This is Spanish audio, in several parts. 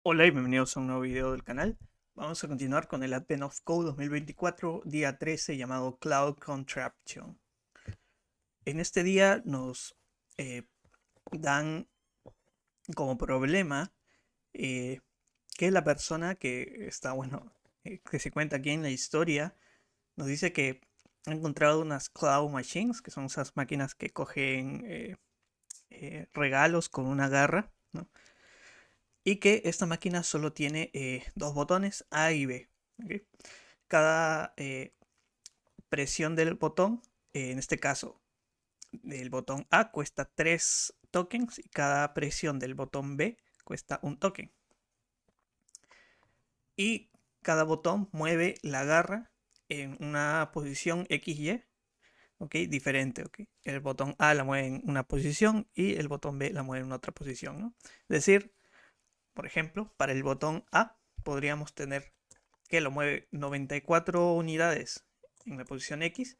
Hola y bienvenidos a un nuevo video del canal. Vamos a continuar con el Advent of Code 2024, día 13, llamado Cloud Contraption. En este día nos eh, dan como problema que la persona que está, que se cuenta aquí en la historia, nos dice que ha encontrado unas Cloud Machines, que son esas máquinas que cogen regalos con una garra, ¿no? Y que esta máquina solo tiene dos botones, A y B. ¿Ok? Cada presión del botón, en este caso el botón A cuesta 3 tokens y cada presión del botón B cuesta un token. Y cada botón mueve la garra en una posición XY, ¿ok? Diferente, ¿ok? El botón A la mueve en una posición y el botón B la mueve en otra posición, ¿no? Es decir, por ejemplo, para el botón A podríamos tener que lo mueve 94 unidades en la posición X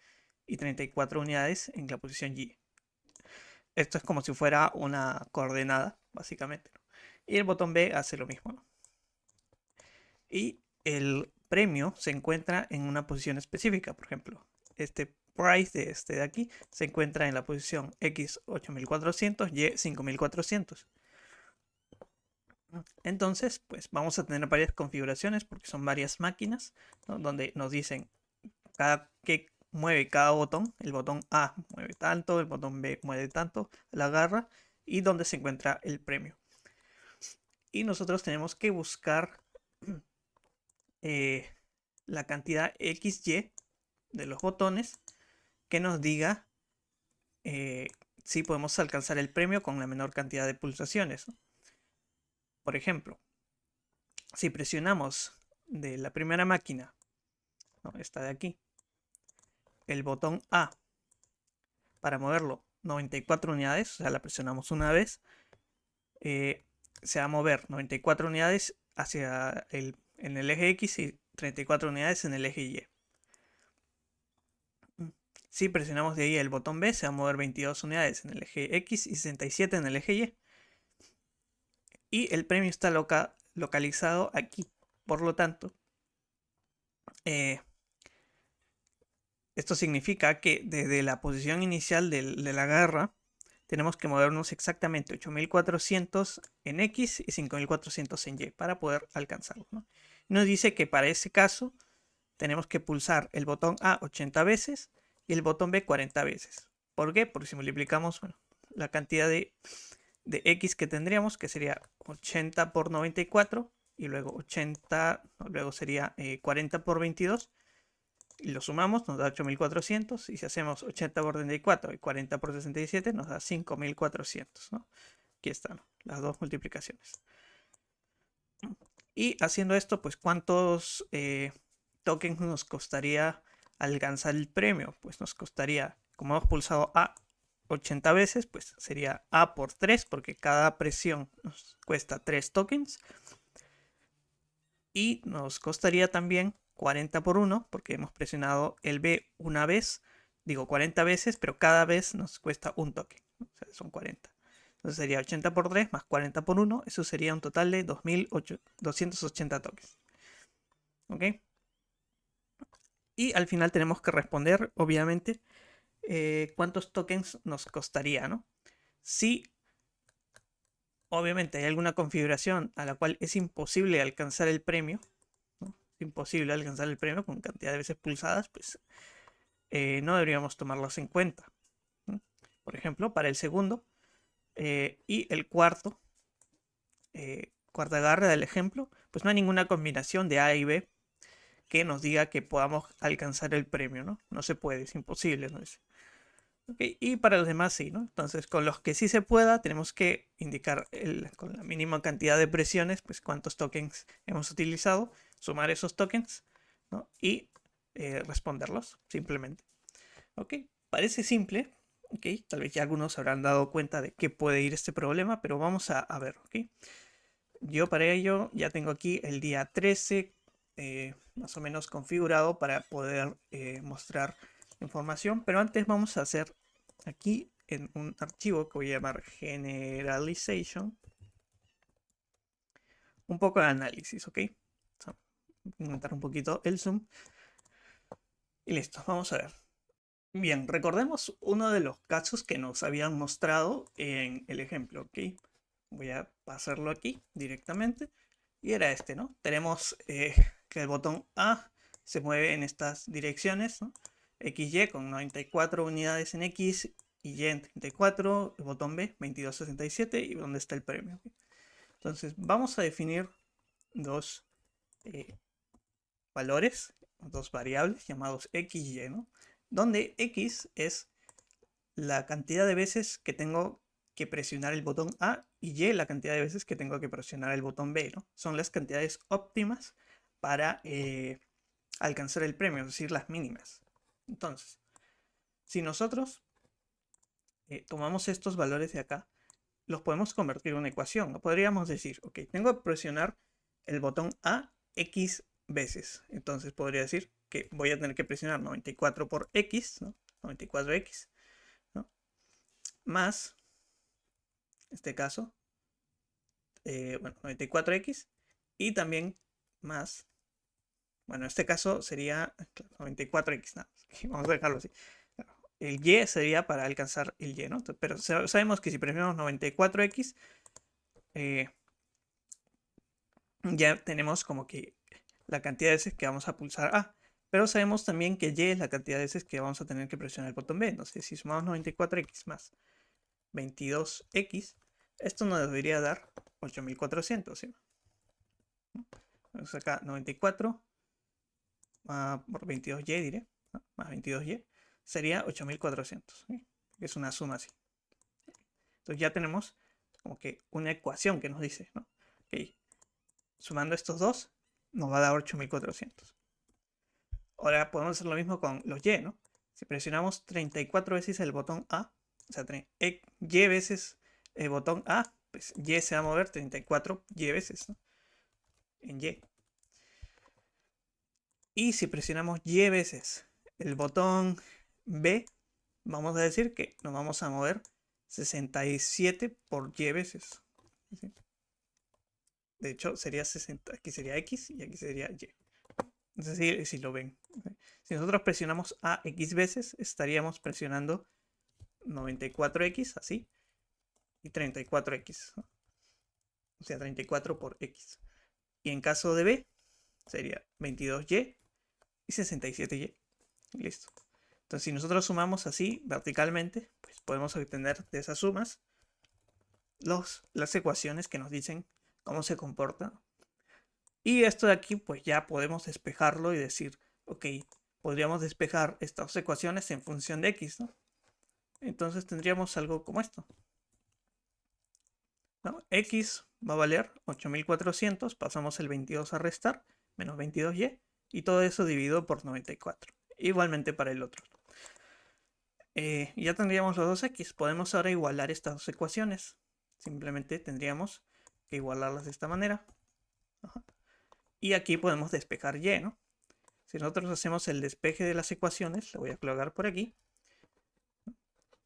y 34 unidades en la posición Y. Esto es como si fuera una coordenada, básicamente, ¿no? Y el botón B hace lo mismo, ¿no? Y el premio se encuentra en una posición específica. Por ejemplo, este price de este de aquí se encuentra en la posición X 8400, Y 5400. Entonces, pues vamos a tener varias configuraciones porque son varias máquinas, ¿no? Donde nos dicen cada que mueve cada botón. El botón A mueve tanto, el botón B mueve tanto, la garra y dónde se encuentra el premio. Y nosotros tenemos que buscar eh, la cantidad XY de los botones que nos diga eh, si podemos alcanzar el premio con la menor cantidad de pulsaciones, ¿no? Por ejemplo, si presionamos de la primera máquina, ¿no? Esta de aquí, el botón A para moverlo 94 unidades, o sea, la presionamos una vez, se va a mover 94 unidades en el eje X y 34 unidades en el eje Y. Si presionamos de ahí el botón B, se va a mover 22 unidades en el eje X y 67 en el eje Y. Y el premio está localizado aquí. Por lo tanto, eh, esto significa que desde la posición inicial de la garra tenemos que movernos exactamente 8400 en X y 5400 en Y para poder alcanzarlo, ¿no? Nos dice que para ese caso tenemos que pulsar el botón A 80 veces y el botón B 40 veces. ¿Por qué? Porque si multiplicamos, bueno, la cantidad de X que tendríamos, que sería 80 por 94 y luego 80, no, luego sería 40 por 22 y lo sumamos, nos da 8400 y si hacemos 80 por 34 y 40 por 67 nos da 5400, ¿no? Aquí están, ¿no?, las dos multiplicaciones. Y haciendo esto, pues ¿cuántos tokens nos costaría alcanzar el premio? Pues nos costaría, como hemos pulsado A 80 veces, pues sería A por 3, porque cada presión nos cuesta 3 tokens. Y nos costaría también 40 por 1, porque hemos presionado el B una vez, digo 40 veces, pero cada vez nos cuesta un token, ¿no? O sea, son 40. Entonces sería 80 por 3 más 40 por 1, eso sería un total de 280 tokens. ¿Ok? Y al final tenemos que responder, obviamente, cuántos tokens nos costaría, ¿no? Si obviamente hay alguna configuración a la cual es imposible alcanzar el premio, ¿no? Es imposible alcanzar el premio con cantidad de veces pulsadas, pues no deberíamos tomarlos en cuenta, ¿no? Por ejemplo, para el segundo y el cuarto, cuarta garra del ejemplo, pues no hay ninguna combinación de A y B que nos diga que podamos alcanzar el premio, ¿no? No se puede, es imposible, ¿no? Okay, y para los demás sí, ¿no? Entonces, con los que sí se pueda, tenemos que indicar con la mínima cantidad de presiones, pues cuántos tokens hemos utilizado, sumar esos tokens, ¿no? Y responderlos, simplemente. Ok, parece simple, ok, tal vez ya algunos habrán dado cuenta de qué puede ir este problema, pero vamos a ver, ok. Yo para ello ya tengo aquí el día 13 más o menos configurado para poder mostrar información, pero antes vamos a hacer aquí en un archivo que voy a llamar generalization un poco de análisis, ¿ok? Voy a aumentar un poquito el zoom. Y listo, vamos a ver. Bien, recordemos uno de los casos que nos habían mostrado en el ejemplo, ¿ok? Voy a pasarlo aquí directamente. Y era este, ¿no? Tenemos que el botón A se mueve en estas direcciones, ¿no? XY con 94 unidades en X y Y en 34, el botón B 2267 y donde está el premio. ¿Okay? Entonces vamos a definir dos valores, dos variables llamados X y Y, ¿no? Donde X es la cantidad de veces que tengo que presionar el botón A y Y la cantidad de veces que tengo que presionar el botón B, ¿no? Son las cantidades óptimas para alcanzar el premio, es decir, las mínimas. Entonces, si nosotros tomamos estos valores de acá, los podemos convertir en una ecuación, ¿no? Podríamos decir, ok, tengo que presionar el botón A X veces. Entonces podría decir que voy a tener que presionar 94 por X, ¿no? 94X, ¿no? Más, en este caso, bueno, 94X y también más, bueno, en este caso sería 94X, nada más. Vamos a dejarlo así. El Y sería para alcanzar el Y, ¿no? Pero sabemos que si presionamos 94X, ya tenemos como que la cantidad de veces que vamos a pulsar A. Pero sabemos también que Y es la cantidad de veces que vamos a tener que presionar el botón B. Entonces, si sumamos 94X más 22X, esto nos debería dar 8400, ¿sí? Entonces acá 94 por 22Y, diré, ¿no? Más 22Y, sería 8400, ¿sí? Es una suma así. Entonces ya tenemos como que una ecuación que nos dice, ¿no? Okay. Sumando estos dos, nos va a dar 8400. Ahora podemos hacer lo mismo con los Y, ¿no? Si presionamos 34 veces el botón A, o sea, Y veces el botón A, pues Y se va a mover 34Y veces, ¿no? En Y. Y si presionamos Y veces el botón B, vamos a decir que nos vamos a mover 67 por Y veces. ¿Sí? De hecho, sería 60, aquí sería X y aquí sería Y. No sé si lo ven. Si nosotros presionamos A X veces, estaríamos presionando 94X, así, y 34X, ¿no? O sea, 34 por X. Y en caso de B, sería 22Y y 67Y. Listo. Entonces, si nosotros sumamos así, verticalmente, pues podemos obtener de esas sumas las ecuaciones que nos dicen cómo se comporta. Y esto de aquí, pues ya podemos despejarlo y decir, ok, podríamos despejar estas ecuaciones en función de X, ¿no? Entonces tendríamos algo como esto, ¿no? X va a valer 8400, pasamos el 22 a restar, menos 22Y, y todo eso dividido por 94. Igualmente para el otro. Ya tendríamos los dos X. Podemos ahora igualar estas dos ecuaciones. Simplemente tendríamos que igualarlas de esta manera. Ajá. Y aquí podemos despejar Y, ¿no? Si nosotros hacemos el despeje de las ecuaciones, lo voy a colocar por aquí.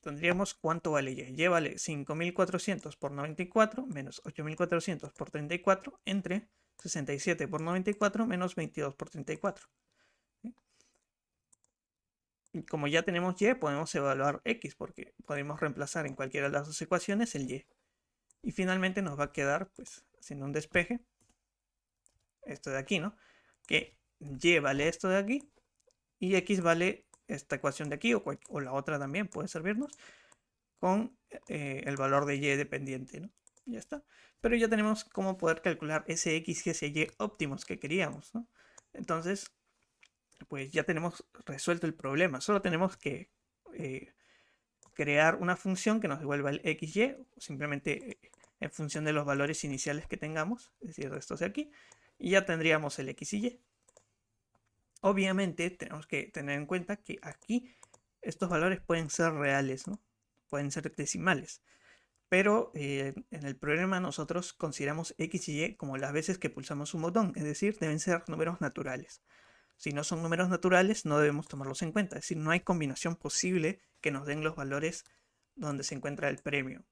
Tendríamos cuánto vale Y. Y vale 5400 por 94 menos 8400 por 34 entre 67 por 94 menos 22 por 34. Y como ya tenemos Y, podemos evaluar X porque podemos reemplazar en cualquiera de las dos ecuaciones el Y. Y finalmente nos va a quedar, pues, haciendo un despeje, esto de aquí, ¿no? Que Y vale esto de aquí y X vale esta ecuación de aquí o la otra también puede servirnos con el valor de Y dependiente, ¿no? Ya está. Pero ya tenemos cómo poder calcular ese X y ese Y óptimos que queríamos, ¿no? Entonces, pues ya tenemos resuelto el problema. Solo tenemos que crear una función que nos devuelva el XY, simplemente en función de los valores iniciales que tengamos, es decir, estos de aquí, y ya tendríamos el X y Y. Obviamente tenemos que tener en cuenta que aquí estos valores pueden ser reales, ¿no? Pueden ser decimales. Pero en el problema nosotros consideramos X y Y como las veces que pulsamos un botón, es decir, deben ser números naturales. Si no son números naturales, no debemos tomarlos en cuenta. Es decir, no hay combinación posible que nos den los valores donde se encuentra el premio.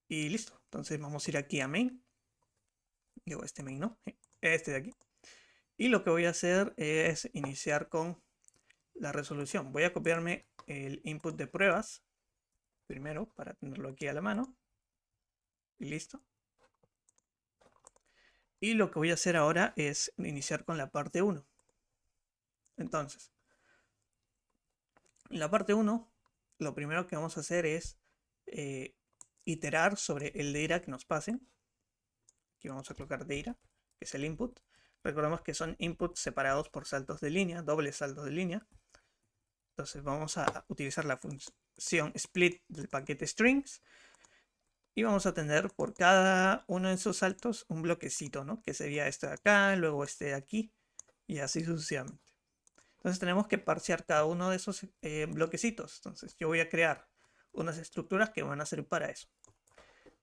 Y listo. Entonces vamos a ir aquí a main. Digo, este main, ¿no? Este de aquí. Y lo que voy a hacer es iniciar con la resolución. Voy a copiarme el input de pruebas primero para tenerlo aquí a la mano. Y listo. Y lo que voy a hacer ahora es iniciar con la parte 1. Entonces, en la parte 1, lo primero que vamos a hacer es iterar sobre el data que nos pasen. Aquí vamos a colocar data, que es el input. Recordemos que son inputs separados por saltos de línea, dobles saltos de línea. Entonces vamos a utilizar la función split del paquete strings. Y vamos a tener por cada uno de esos saltos un bloquecito, ¿no? Que sería este de acá, luego este de aquí, y así sucesivamente. Entonces tenemos que parsear cada uno de esos bloquecitos. Entonces yo voy a crear unas estructuras que van a servir para eso.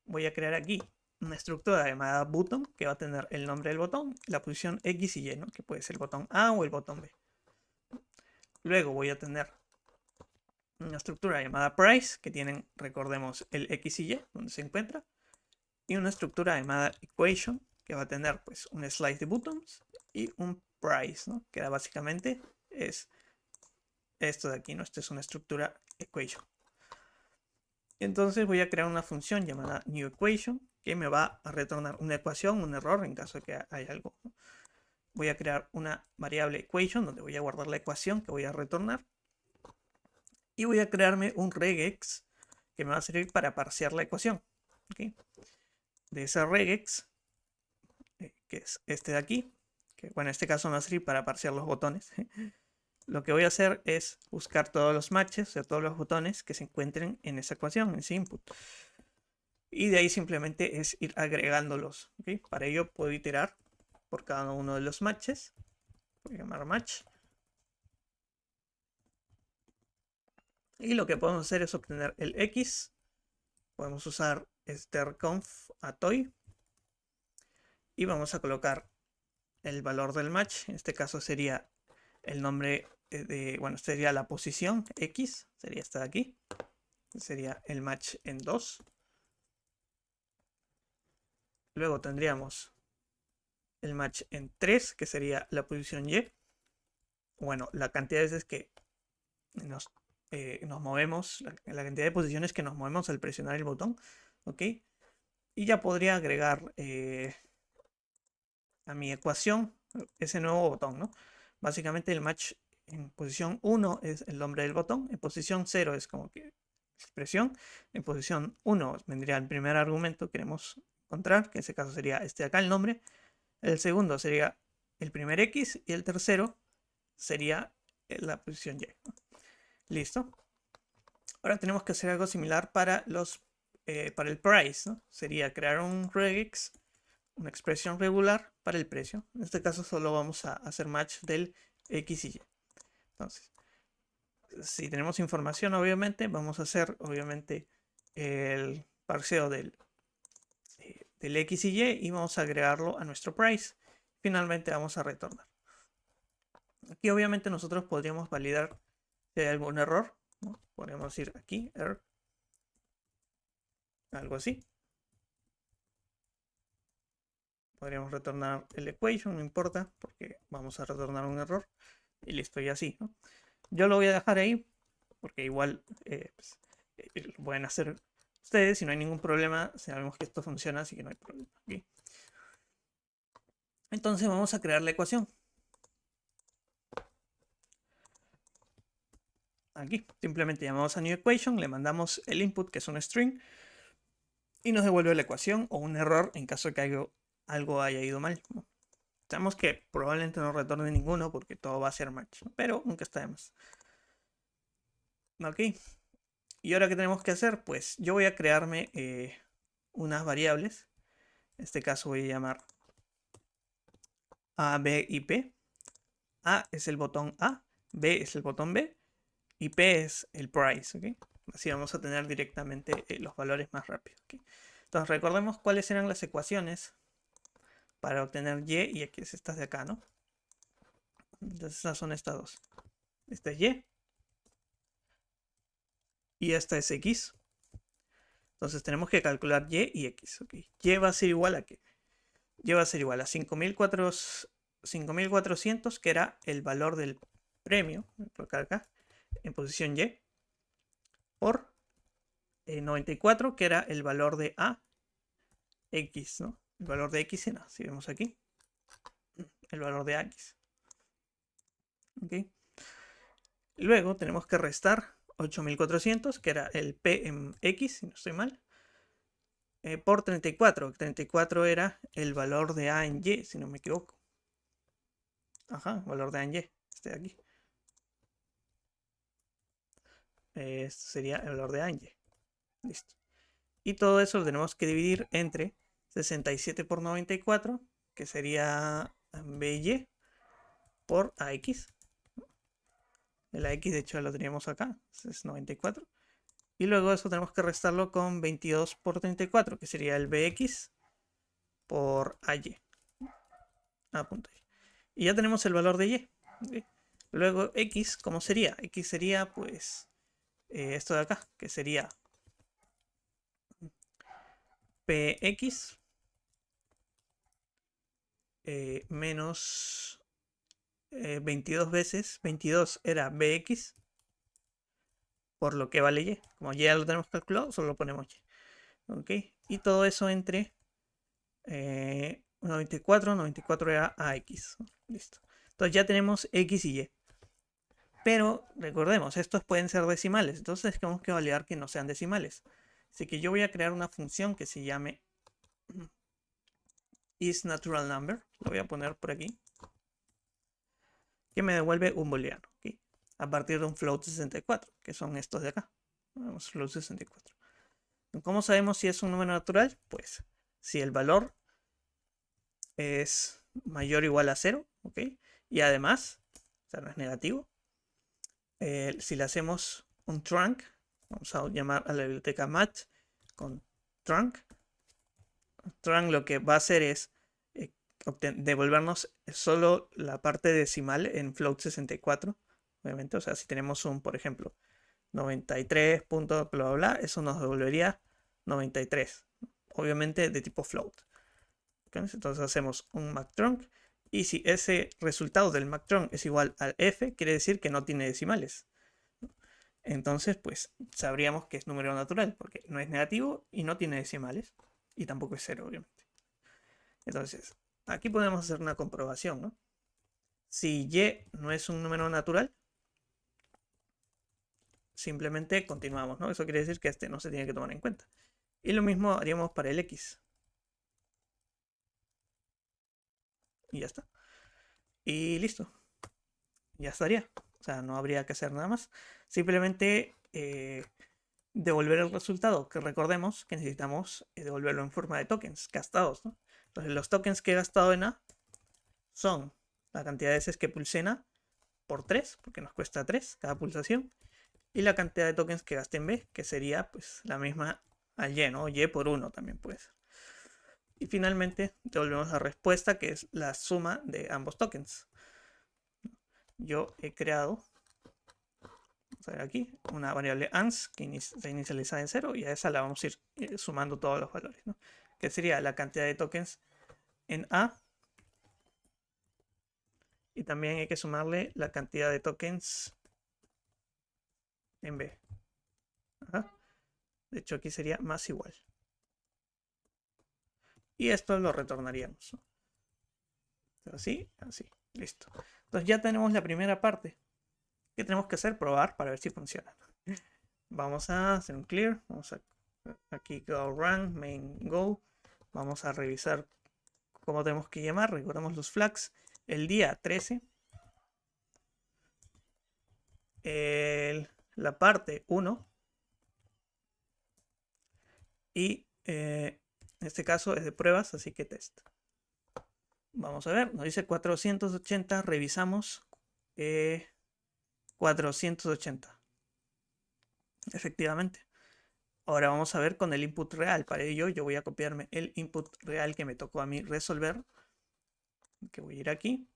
Voy a crear aquí una estructura llamada button, que va a tener el nombre del botón, la posición X y Y, ¿no? Que puede ser el botón A o el botón B. Luego voy a tener una estructura llamada price, que tienen, recordemos, el X y Y, donde se encuentra. Y una estructura llamada equation, que va a tener pues un slice de buttons y un price, ¿no? Que básicamente es esto de aquí, ¿no? Esta es una estructura equation. Entonces voy a crear una función llamada newEquation que me va a retornar una ecuación, un error en caso de que haya algo, ¿no? Voy a crear una variable equation donde voy a guardar la ecuación que voy a retornar. Y voy a crearme un regex que me va a servir para parsear la ecuación. ¿Okay? De ese regex, que es este de aquí, que bueno, en este caso me va a servir para parsear los botones. Lo que voy a hacer es buscar todos los matches, o sea, todos los botones que se encuentren en esa ecuación, en ese input. Y de ahí simplemente es ir agregándolos. ¿Okay? Para ello puedo iterar por cada uno de los matches. Voy a llamar match. Y lo que podemos hacer es obtener el X. Podemos usar strconf atoy. Y vamos a colocar el valor del match. En este caso sería el nombre de, bueno, sería la posición X. Sería esta de aquí. Sería el match en 2. Luego tendríamos el match en 3, que sería la posición Y. Bueno, la cantidad de veces que nos movemos, la cantidad de posiciones que nos movemos al presionar el botón. ¿Ok? Y ya podría agregar a mi ecuación ese nuevo botón, ¿no? Básicamente el match en posición 1 es el nombre del botón, en posición 0 es como que expresión, en posición 1 vendría el primer argumento que queremos encontrar, que en ese caso sería este de acá el nombre, el segundo sería el primer X y el tercero sería la posición Y. Listo. Ahora tenemos que hacer algo similar para para el price, ¿no? Sería crear un regex, una expresión regular para el precio. En este caso solo vamos a hacer match del X y Y. Entonces, si tenemos información, obviamente, vamos a hacer, obviamente, el parseo del X y Y vamos a agregarlo a nuestro price. Finalmente vamos a retornar. Aquí obviamente nosotros podríamos validar si hay algún error, ¿no? Podríamos ir aquí, error, algo así. Podríamos retornar el equation, no importa, porque vamos a retornar un error. Y listo, y así, ¿no? Yo lo voy a dejar ahí, porque igual pues, lo pueden hacer ustedes, si no hay ningún problema, sabemos que esto funciona, así que no hay problema. ¿Okay? Entonces vamos a crear la ecuación. Aquí, simplemente llamamos a newEquation, le mandamos el input, que es un string, y nos devuelve la ecuación o un error en caso de que algo haya ido mal. Sabemos que probablemente no retorne ninguno porque todo va a ser match, pero nunca está de más. Ok. Y ahora, ¿qué tenemos que hacer? Pues yo voy a crearme unas variables. En este caso voy a llamar A, B y P. A es el botón A, B es el botón B y P es el price. ¿Okay? Así vamos a tener directamente los valores más rápido. ¿Okay? Entonces recordemos cuáles eran las ecuaciones para obtener Y y X, estas de acá, ¿no? Entonces estas son estas dos. Esta es y esta es X. Entonces tenemos que calcular Y y X. ¿Okay? Y va a ser igual a qué. Y va a ser igual a 5400, que era el valor del premio, voy a colocar acá, en posición Y, por 94, que era el valor de A, X, ¿no? El valor de X en A, si vemos aquí, el valor de AX. ¿Ok? Luego tenemos que restar 8400, que era el P en X, si no estoy mal, por 34. 34 era el valor de A en Y, si no me equivoco. Ajá, valor de A en Y, este de aquí. Este sería el valor de A en Y. Listo. Y todo eso lo tenemos que dividir entre 67 por 94, que sería BY, por AX. El AX de hecho lo teníamos acá, es 94. Y luego eso tenemos que restarlo con 22 por 34, que sería el BX por AY. Y ya tenemos el valor de Y. ¿Okay? Luego X, ¿cómo sería? X sería pues esto de acá, que sería PX menos 22 veces. 22 era BX por lo que vale Y. Como ya lo tenemos calculado, solo lo ponemos Y. ¿Ok? Y todo eso entre 94, 94 era AX. Listo. Entonces ya tenemos X y Y. Pero recordemos, estos pueden ser decimales. Entonces tenemos que validar que no sean decimales. Así que yo voy a crear una función que se llame isNaturalNumber. Lo voy a poner por aquí. Que me devuelve un booleano. ¿Okay? A partir de un float 64, que son estos de acá. Vamos, float 64. ¿Cómo sabemos si es un número natural? Pues si el valor es mayor o igual a 0, ¿ok? Y además, o sea, no es negativo, si le hacemos un trunc, vamos a llamar a la biblioteca match con trunc. Trunc lo que va a hacer es devolvernos solo la parte decimal en float 64, obviamente. O sea, si tenemos un, por ejemplo, 93. Bla, bla, bla, eso nos devolvería 93, obviamente de tipo float. Entonces hacemos un mactrunc, y si ese resultado del mactrunc es igual al f, quiere decir que no tiene decimales. Entonces, pues sabríamos que es número natural, porque no es negativo y no tiene decimales, y tampoco es cero, obviamente. Entonces, aquí podemos hacer una comprobación, ¿no? Si y no es un número natural, simplemente continuamos, ¿no? Eso quiere decir que este no se tiene que tomar en cuenta. Y lo mismo haríamos para el x. Y ya está. Y listo. Ya estaría. O sea, no habría que hacer nada más. Simplemente devolver el resultado, que recordemos que necesitamos devolverlo en forma de tokens gastados, ¿no? Entonces los tokens que he gastado en A son la cantidad de veces que pulsé en A por 3, porque nos cuesta 3 cada pulsación, y la cantidad de tokens que gasté en B, que sería pues la misma al Y, ¿no? Y por 1 también puede ser. Y finalmente devolvemos la respuesta, que es la suma de ambos tokens. Yo he creado, vamos a ver aquí, una variable ans que se inicializa en 0, y a esa la vamos a ir sumando todos los valores, ¿no? Que sería la cantidad de tokens en A, y también hay que sumarle la cantidad de tokens en B. Ajá. De hecho, aquí sería más igual. Y esto lo retornaríamos, ¿no? Así, así, listo. Entonces ya tenemos la primera parte. ¿Qué tenemos que hacer? Probar para ver si funciona. Vamos a hacer un clear. Vamos a aquí go run, main go. Vamos a revisar cómo tenemos que llamar. Recordemos los flags. El día 13. La parte 1. Y en este caso es de pruebas, así que test. Vamos a ver, nos dice 480. Revisamos. 480. Efectivamente. Ahora vamos a ver con el input real. Para ello yo voy a copiarme el input real que me tocó a mí resolver. Que voy a ir aquí.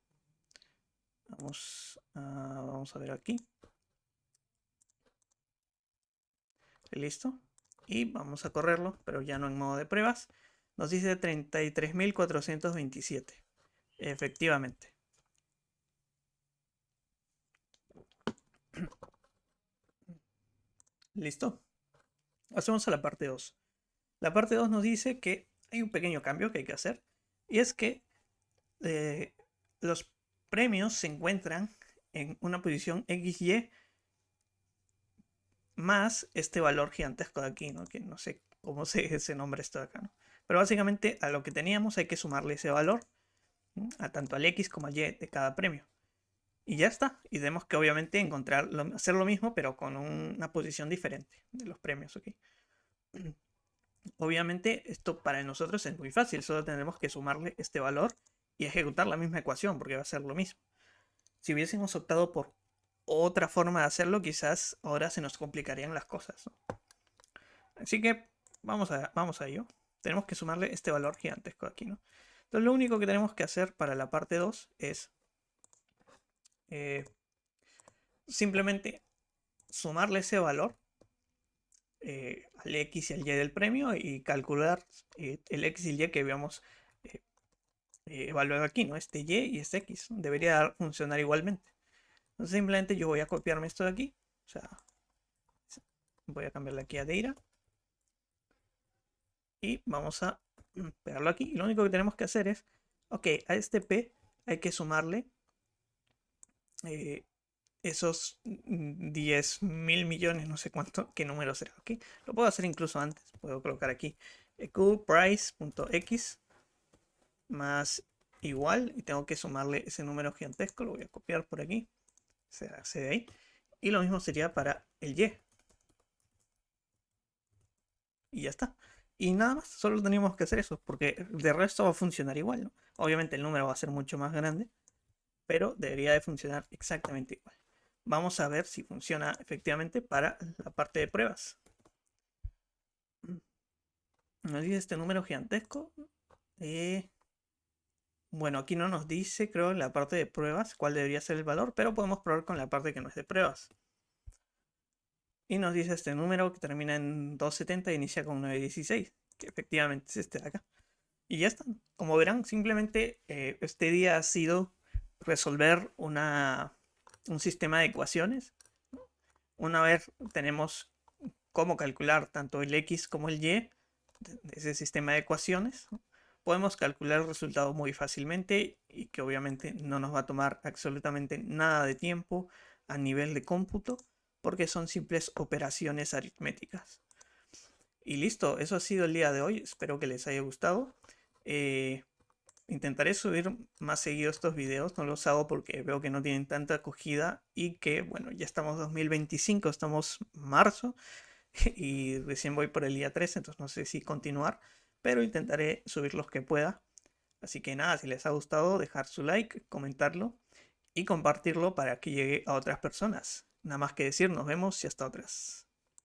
Vamos a ver aquí. Listo. Y vamos a correrlo, pero ya no en modo de pruebas, Nos dice 33.427. Efectivamente. ¿Listo? Pasemos a la parte 2. La parte 2 nos dice que hay un pequeño cambio que hay que hacer. Y es que los premios se encuentran en una posición XY más este valor gigantesco de aquí, ¿no? Que no sé cómo se nombra esto de acá, ¿no? Pero básicamente a lo que teníamos hay que sumarle ese valor, ¿no? A tanto al X como al Y de cada premio. Y ya está. Y tenemos que obviamente hacer lo mismo, pero con una posición diferente de los premios, ¿ok? Obviamente esto para nosotros es muy fácil, solo tendremos que sumarle este valor y ejecutar la misma ecuación, porque va a ser lo mismo. Si hubiésemos optado por otra forma de hacerlo, quizás ahora se nos complicarían las cosas, ¿no? Así que vamos a ello. Tenemos que sumarle este valor gigantesco aquí, ¿no? Entonces lo único que tenemos que hacer para la parte 2 es simplemente sumarle ese valor al X y al Y del premio y calcular el X y el Y que habíamos evaluado aquí, ¿no? Este Y y este X. Debería funcionar igualmente. Entonces simplemente yo voy a copiarme esto de aquí. O sea, voy a cambiarle aquí a Data. Y vamos a pegarlo aquí. Y lo único que tenemos que hacer es, ok, a este P hay que sumarle esos 10.000 millones, no sé cuánto, qué número será, ok. Lo puedo hacer incluso antes. Puedo colocar aquí qprice.x más igual. Y tengo que sumarle ese número gigantesco. Lo voy a copiar por aquí. Se hace de ahí. Y lo mismo sería para el Y. Y ya está. Y nada más, solo teníamos que hacer eso, porque de resto va a funcionar igual, ¿no? Obviamente el número va a ser mucho más grande, pero debería de funcionar exactamente igual. Vamos a ver si funciona efectivamente para la parte de pruebas. Nos dice este número gigantesco. Bueno, aquí no nos dice, creo, en la parte de pruebas cuál debería ser el valor, pero podemos probar con la parte que no es de pruebas. Y nos dice este número que termina en 270 e inicia con 916, que efectivamente es este de acá. Y ya está. Como verán, simplemente este día ha sido resolver un sistema de ecuaciones. Una vez tenemos cómo calcular tanto el X como el Y de ese sistema de ecuaciones, podemos calcular el resultado muy fácilmente y que obviamente no nos va a tomar absolutamente nada de tiempo a nivel de cómputo porque son simples operaciones aritméticas. Y listo, eso ha sido el día de hoy. Espero que les haya gustado. Intentaré subir más seguido estos videos. No los hago porque veo que no tienen tanta acogida y que, bueno, ya estamos 2025, estamos marzo y recién voy por el día 13, entonces no sé si continuar, pero intentaré subir los que pueda. Así que nada, si les ha gustado, dejar su like, comentarlo y compartirlo para que llegue a otras personas. Nada más que decir, nos vemos y hasta otras.